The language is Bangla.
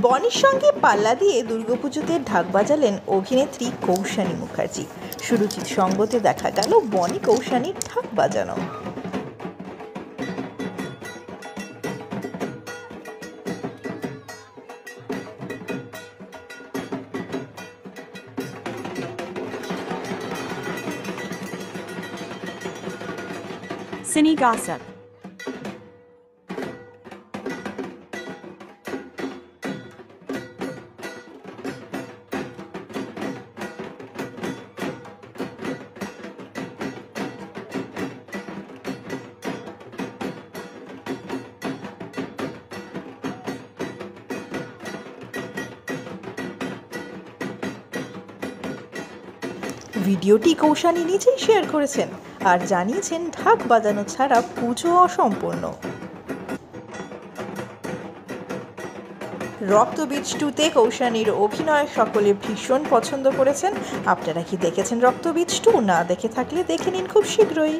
বনির সঙ্গে পাল্লা দিয়ে দুর্গাপুজোতে ঢাক বাজালেন অভিনেত্রী কৌশানী মুখার্জি। সুরুচির সঙ্গতে দেখা গেল বনি কৌশানীর ঢাক বাজানো। Cine Gossip. ভিডিওটি কৌশানী নিজেই শেয়ার করেছেন আর জানিয়েছেন ঢাক বাজানো ছাড়া পুজো অসম্পূর্ণ। রক্তবীজ 2-তে কৌশানীর অভিনয় সকলে ভীষণ পছন্দ করেছেন। আপনারা কি দেখেছেন রক্তবীজ 2? না দেখে থাকলে দেখে নিন খুব শীঘ্রই।